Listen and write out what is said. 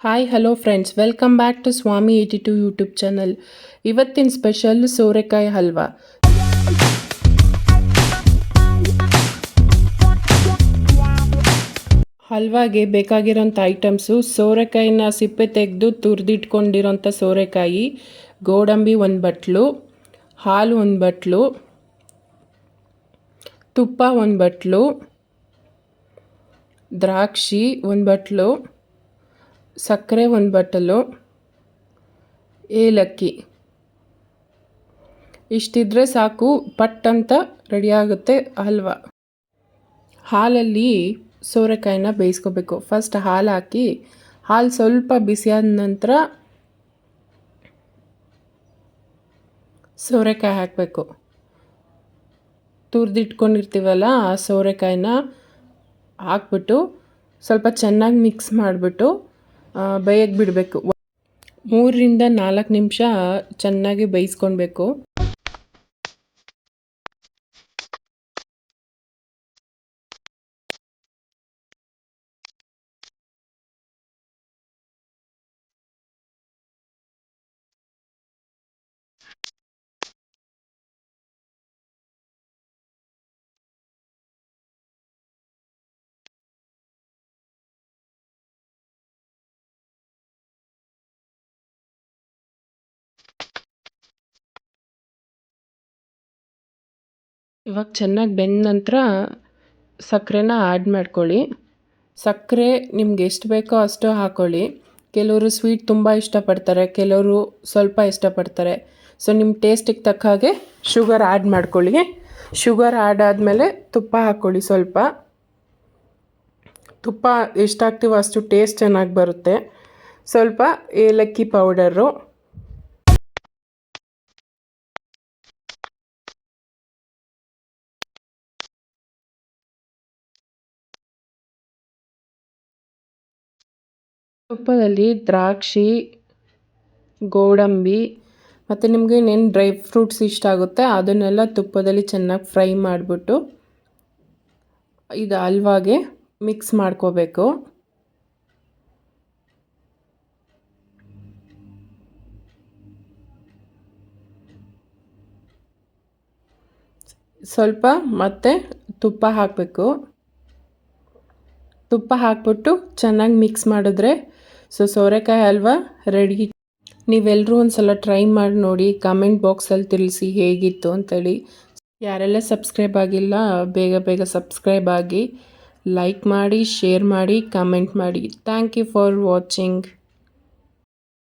Hi hello friends, welcome back to Swami 82 YouTube channel. ಇವತ್ತಿನ special ಸೋರೆಕಾಯಿ halwa. ಹಲ್ವಾಗೆ ಬೇಕಾಗಿರೋಂಥ items: ಸೋರೆಕಾಯಿನ ಸಿಪ್ಪೆ ತೆಗೆದು ತುರಿದಿಟ್ಕೊಂಡಿರೋಂಥ ಸೋರೆಕಾಯಿ, ಗೋಡಂಬಿ 1 ಬಟ್ಲು, ಹಾಲು 1 ಬಟ್ಲು, ತುಪ್ಪ 1 ಬಟ್ಲು, ದ್ರಾಕ್ಷಿ 1 ಬಟ್ಲು, ಸಕ್ಕರೆ 1 ಬಟ್ಟಲು, ಏಲಕ್ಕಿ. ಇಷ್ಟಿದ್ರೆ ಸಾಕು, ಪಟ್ ಅಂತ ರೆಡಿಯಾಗುತ್ತೆ ಹಲ್ವಾ. ಹಾಲಲ್ಲಿ ಸೋರೆಕಾಯಿನ ಬೇಯಿಸ್ಕೋಬೇಕು. ಫಸ್ಟ್ ಹಾಲು ಹಾಕಿ, ಹಾಲು ಸ್ವಲ್ಪ ಬಿಸಿಯಾದ ನಂತರ ಸೋರೆಕಾಯಿ ಹಾಕಬೇಕು. ತುರಿದಿಟ್ಕೊಂಡಿರ್ತೀವಲ್ಲ ಆ ಸೋರೆಕಾಯಿನ ಹಾಕ್ಬಿಟ್ಟು ಸ್ವಲ್ಪ ಚೆನ್ನಾಗಿ ಮಿಕ್ಸ್ ಮಾಡಿಬಿಟ್ಟು ಬೇಯಕ್ಕೆ ಬಿಡಬೇಕು. 3ರಿಂದ 4 ನಿಮಿಷ ಚೆನ್ನಾಗಿ ಬೇಯಿಸ್ಕೊಳ್ಬೇಕು. ಇವಾಗ ಚೆನ್ನಾಗಿ ಬೆಂದ ನಂತರ ಸಕ್ಕರೆನ ಆ್ಯಡ್ ಮಾಡ್ಕೊಳ್ಳಿ. ಸಕ್ಕರೆ ನಿಮ್ಗೆ ಎಷ್ಟು ಬೇಕೋ ಅಷ್ಟು ಹಾಕ್ಕೊಳ್ಳಿ. ಕೆಲವರು ಸ್ವೀಟ್ ತುಂಬ ಇಷ್ಟಪಡ್ತಾರೆ, ಕೆಲವರು ಸ್ವಲ್ಪ ಇಷ್ಟಪಡ್ತಾರೆ. ಸೊ ನಿಮ್ಮ ಟೇಸ್ಟಿಗೆ ತಕ್ಕ ಹಾಗೆ ಶುಗರ್ ಆ್ಯಡ್ ಮಾಡ್ಕೊಳ್ಳಿ. ಶುಗರ್ ಆ್ಯಡ್ ಆದಮೇಲೆ ತುಪ್ಪ ಹಾಕ್ಕೊಳ್ಳಿ. ಸ್ವಲ್ಪ ತುಪ್ಪ ಎಷ್ಟು ಹಾಕ್ತೀವೋ ಅಷ್ಟು ಟೇಸ್ಟ್ ಚೆನ್ನಾಗಿ ಬರುತ್ತೆ. ಸ್ವಲ್ಪ ಏಲಕ್ಕಿ ಪೌಡರು, ತುಪ್ಪದಲ್ಲಿ ದ್ರಾಕ್ಷಿ, ಗೋಡಂಬಿ ಮತ್ತು ನಿಮಗೆ ಇನ್ನೇನು ಡ್ರೈ ಫ್ರೂಟ್ಸ್ ಇಷ್ಟ ಆಗುತ್ತೆ ಅದನ್ನೆಲ್ಲ ತುಪ್ಪದಲ್ಲಿ ಚೆನ್ನಾಗಿ ಫ್ರೈ ಮಾಡಿಬಿಟ್ಟು ಇದು ಹಲ್ವಾಗೆ ಮಿಕ್ಸ್ ಮಾಡ್ಕೋಬೇಕು. ಸ್ವಲ್ಪ ಮತ್ತೆ ತುಪ್ಪ ಹಾಕಬೇಕು. ತುಪ್ಪ ಹಾಕ್ಬಿಟ್ಟು ಚೆನ್ನಾಗಿ ಮಿಕ್ಸ್ ಮಾಡಿದ್ರೆ ಸೋರೆಕಾಯಿ ಹಲ್ವಾ ರೆಡಿ. ನೀವೆಲ್ಲರೂ ಒಂದು ಸಲ ಟ್ರೈ ಮಾಡಿ ನೋಡಿ, ಕಮೆಂಟ್ ಬಾಕ್ಸಲ್ಲಿ ತಿಳಿಸಿ ಹೇಗಿತ್ತು ಅಂತೇಳಿ. ಯಾರೆಲ್ಲ ಸಬ್ಸ್ಕ್ರೈಬ್ ಆಗಿಲ್ಲ ಬೇಗ ಬೇಗ ಸಬ್ಸ್ಕ್ರೈಬ್ ಆಗಿ, ಲೈಕ್ ಮಾಡಿ, ಶೇರ್ ಮಾಡಿ, ಕಮೆಂಟ್ ಮಾಡಿ. Thank you for watching.